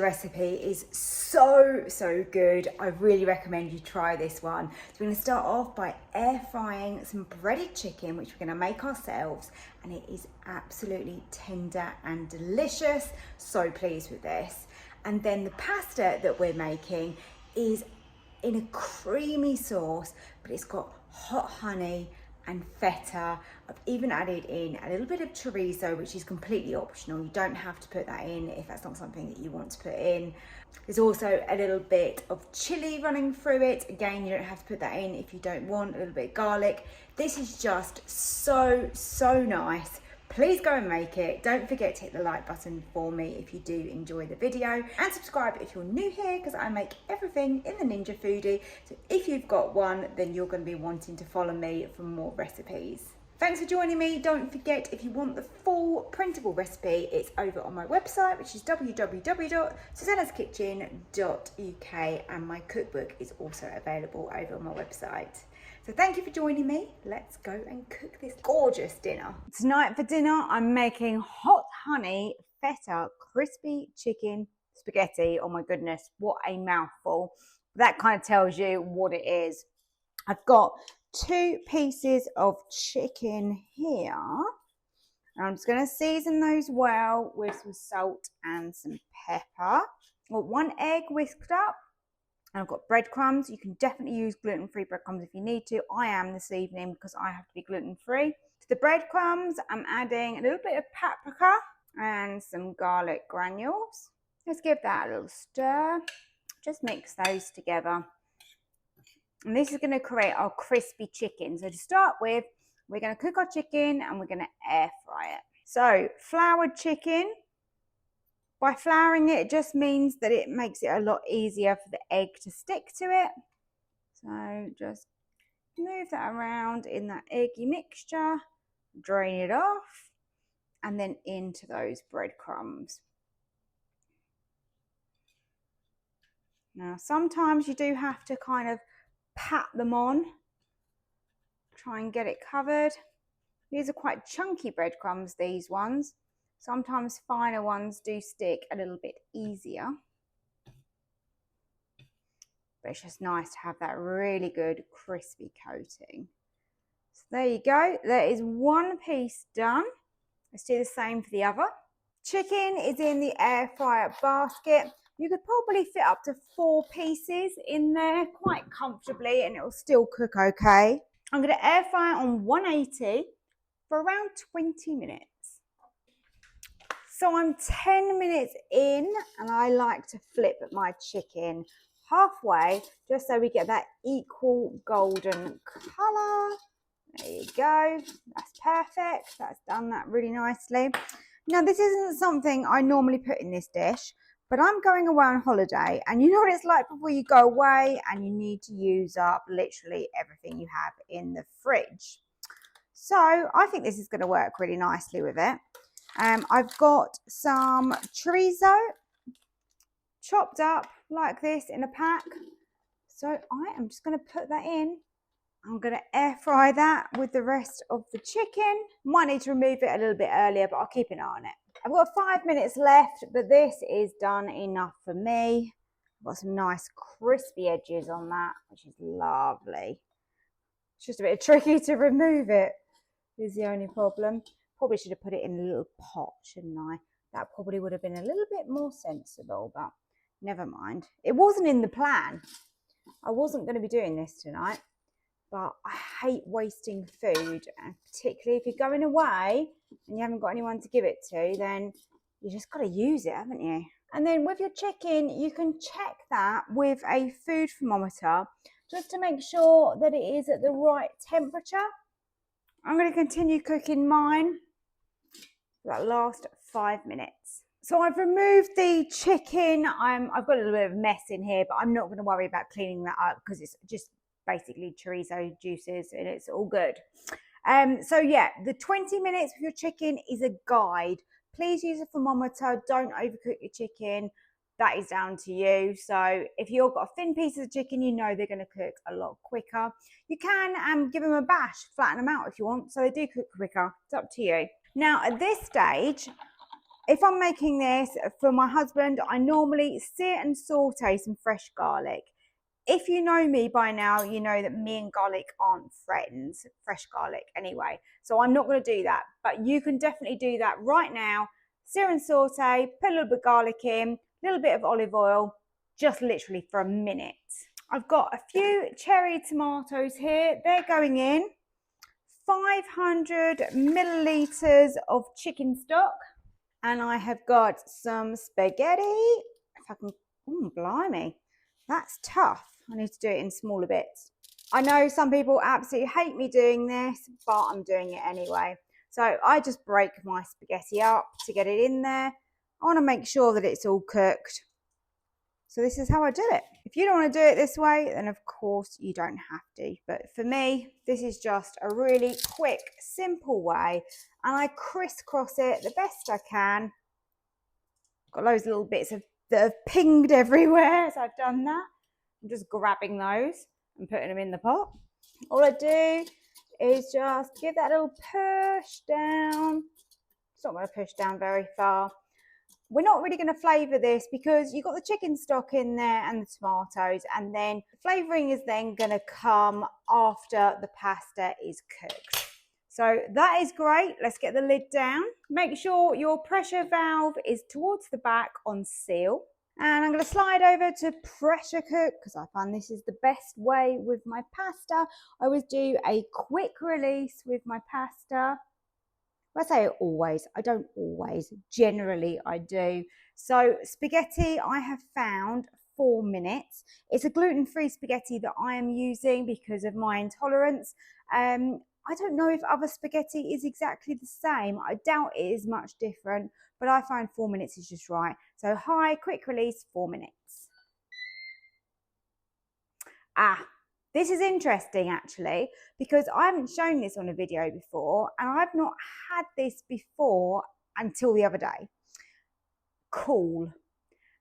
recipe is so good. I really recommend you try this one. So we're going to start off by air frying some breaded chicken, which we're going to make ourselves, and it is absolutely tender and delicious. So pleased with this. And then the pasta that we're making is in a creamy sauce, but it's got hot honey and feta. I've even added in a little bit of chorizo, which is completely optional. You don't have to put that in if that's not something that you want to put in. There's also a little bit of chili running through it. Again, you don't have to put that in if you don't want. A little bit of garlic. This is just so nice. Please go and make it. Don't forget to hit the like button for me if you do enjoy the video, and subscribe if you're new here, because I make everything in the Ninja Foodi. So if you've got one, then you're going to be wanting to follow me for more recipes. Thanks for joining me. Don't forget, if you want the full printable recipe, it's over on my website, which is www.susannaskitchen.uk, and my cookbook is also available over on my website. So thank you for joining me. Let's go and cook this gorgeous dinner. Tonight for dinner, I'm making hot honey feta crispy chicken spaghetti. Oh my goodness, what a mouthful. That kind of tells you what it is. I've got 2 pieces of chicken here. And I'm just going to season those well with some salt and some pepper. I've got 1 egg whisked up. And I've got breadcrumbs. You can definitely use gluten-free breadcrumbs if you need to. I am this evening because I have to be gluten-free. To the breadcrumbs, I'm adding a little bit of paprika and some garlic granules. Let's give that a little stir. Just mix those together. And this is going to create our crispy chicken. So to start with, we're going to cook our chicken and we're going to air fry it. So floured chicken. By flouring it, it just means that it makes it a lot easier for the egg to stick to it. So just move that around in that eggy mixture, drain it off, and then into those breadcrumbs. Now, sometimes you do have to kind of pat them on, try and get it covered. These are quite chunky breadcrumbs, these ones. Sometimes finer ones do stick a little bit easier. But it's just nice to have that really good crispy coating. So there you go. There is 1 piece done. Let's do the same for the other. Chicken is in the air fryer basket. You could probably fit up to 4 pieces in there quite comfortably, and it will still cook okay. I'm going to air fry it on 180 for around 20 minutes. So I'm 10 minutes in, and I like to flip my chicken halfway just so we get that equal golden colour. There you go. That's perfect. That's done that really nicely. Now, this isn't something I normally put in this dish, but I'm going away on holiday, and you know what it's like before you go away and you need to use up literally everything you have in the fridge. So I think this is going to work really nicely with it. I've got some chorizo chopped up like this in a pack. So I am just going to put that in. I'm going to air fry that with the rest of the chicken. Might need to remove it a little bit earlier, but I'll keep an eye on it. I've got 5 minutes left, but this is done enough for me. I've got some nice crispy edges on that, which is lovely. It's just a bit tricky to remove it, is the only problem. Probably should have put it in a little pot, shouldn't I? That probably would have been a little bit more sensible, but never mind. It wasn't in the plan. I wasn't going to be doing this tonight, but I hate wasting food, and particularly if you're going away and you haven't got anyone to give it to, then you just got to use it, haven't you? And then with your chicken, you can check that with a food thermometer just to make sure that it is at the right temperature. I'm going to continue cooking mine for that last 5 minutes. So I've removed the chicken. I've got a little bit of a mess in here, but I'm not going to worry about cleaning that up because it's just basically chorizo juices and it's all good. So yeah, the 20 minutes with your chicken is a guide. Please use a thermometer. Don't overcook your chicken. That is down to you. So if you've got thin pieces of chicken, you know they're going to cook a lot quicker. You can give them a bash, flatten them out if you want, so they do cook quicker. It's up to you. Now at this stage, if I'm making this for my husband, I normally sear and saute some fresh garlic. If you know me by now, you know that me and garlic aren't friends, fresh garlic anyway. So I'm not going to do that, but you can definitely do that right now. Sear and saute, put a little bit of garlic in, a little bit of olive oil, just literally for a minute. I've got a few cherry tomatoes here. They're going in. 500 milliliters of chicken stock. And I have got some spaghetti. If I can, blimey, that's tough. I need to do it in smaller bits. I know some people absolutely hate me doing this, but I'm doing it anyway. So I just break my spaghetti up to get it in there. I want to make sure that it's all cooked. So this is how I do it. If you don't want to do it this way, then of course you don't have to. But for me, this is just a really quick, simple way. And I crisscross it the best I can. Got loads of little bits that have pinged everywhere, so I've done that. I'm just grabbing those and putting them in the pot. All I do is just give that little push down. It's not going to push down very far. We're not really going to flavour this because you've got the chicken stock in there and the tomatoes, and then flavouring is then going to come after the pasta is cooked. So that is great. Let's get the lid down. Make sure your pressure valve is towards the back on seal. And I'm going to slide over to pressure cook because I find this is the best way with my pasta. I always do a quick release with my pasta. I say always, I don't always, generally I do. So spaghetti, I have found 4 minutes. It's a gluten-free spaghetti that I am using because of my intolerance. I don't know if other spaghetti is exactly the same. I doubt it is much different, but I find 4 minutes is just right. So high, quick release, 4 minutes. This is interesting actually, because I haven't shown this on a video before and I've not had this before until the other day. Cool.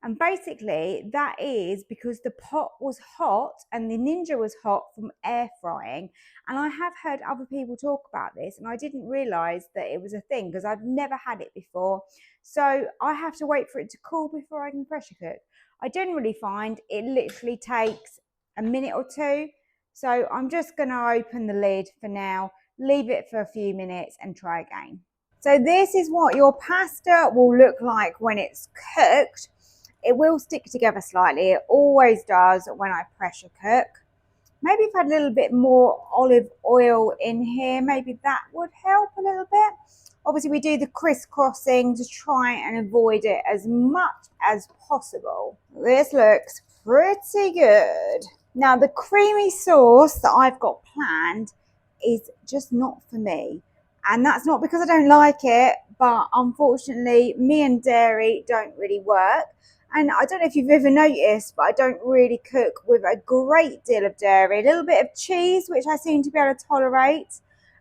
And basically that is because the pot was hot and the Ninja was hot from air frying. And I have heard other people talk about this and I didn't realise that it was a thing because I've never had it before. So I have to wait for it to cool before I can pressure cook. I generally find it literally takes a minute or two. So I'm just going to open the lid for now, leave it for a few minutes and try again. So this is what your pasta will look like when it's cooked. It will stick together slightly. It always does when I pressure cook. Maybe if I had a little bit more olive oil in here, maybe that would help a little bit. Obviously we do the crisscrossing to try and avoid it as much as possible. This looks pretty good. Now the creamy sauce that I've got planned is just not for me. And that's not because I don't like it, but unfortunately me and dairy don't really work. And I don't know if you've ever noticed, but I don't really cook with a great deal of dairy. A little bit of cheese, which I seem to be able to tolerate.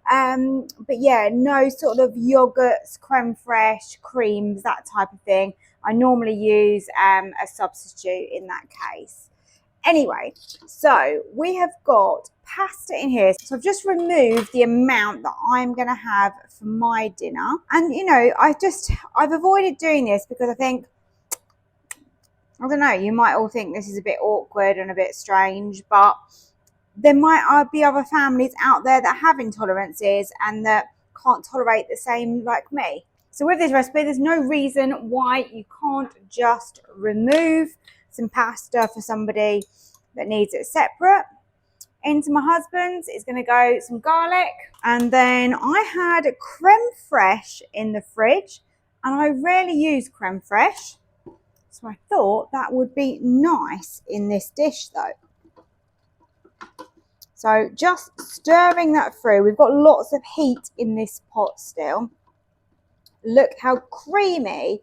But yeah, no sort of yogurts, creme fraiche, creams, that type of thing. I normally use a substitute in that case. Anyway, so we have got pasta in here. So I've just removed the amount that I'm going to have for my dinner. And, you know, I've avoided doing this because I think, I don't know, you might all think this is a bit awkward and a bit strange, but there might be other families out there that have intolerances and that can't tolerate the same like me. So with this recipe, there's no reason why you can't just remove some pasta for somebody that needs it separate. Into my husband's is going to go some garlic, and then I had creme fraiche in the fridge and I rarely use creme fraiche, so I thought that would be nice in this dish though. So just stirring that through. We've got lots of heat in this pot still. Look how creamy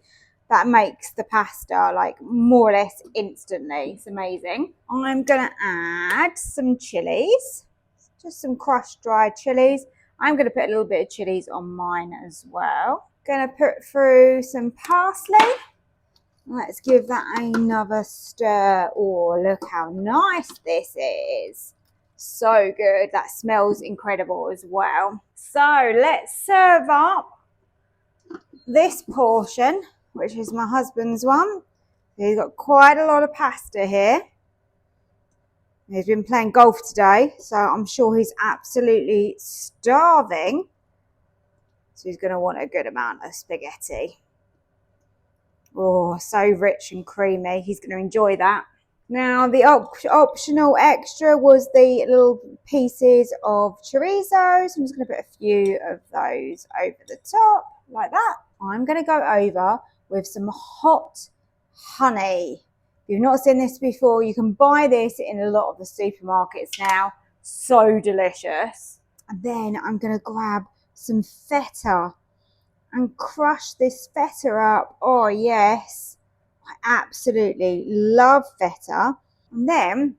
that makes the pasta, like more or less instantly. It's amazing. I'm going to add some chilies, just some crushed dried chilies. I'm going to put a little bit of chilies on mine as well. Going to put through some parsley. Let's give that another stir. Oh, look how nice this is. So good. That smells incredible as well. So let's serve up this portion, which is my husband's one. He's got quite a lot of pasta here. He's been playing golf today, so I'm sure he's absolutely starving. So he's going to want a good amount of spaghetti. Oh, so rich and creamy. He's going to enjoy that. Now, the optional extra was the little pieces of chorizo. So I'm just going to put a few of those over the top, like that. I'm going to go over with some hot honey. If you've not seen this before, you can buy this in a lot of the supermarkets now. So delicious. And then I'm going to grab some feta and crush this feta up. Oh, yes. I absolutely love feta. And then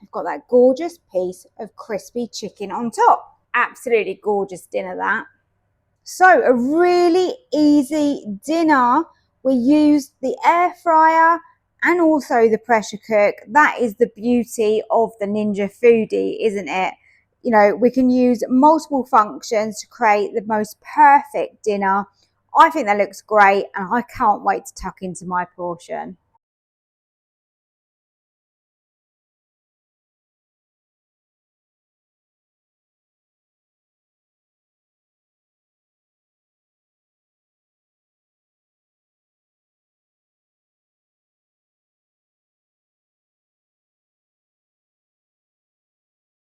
I've got that gorgeous piece of crispy chicken on top. Absolutely gorgeous dinner, that. So a really easy dinner. We used the air fryer and also the pressure cook. That is the beauty of the Ninja Foodi, isn't it? You know, we can use multiple functions to create the most perfect dinner. I think that looks great and I can't wait to tuck into my portion.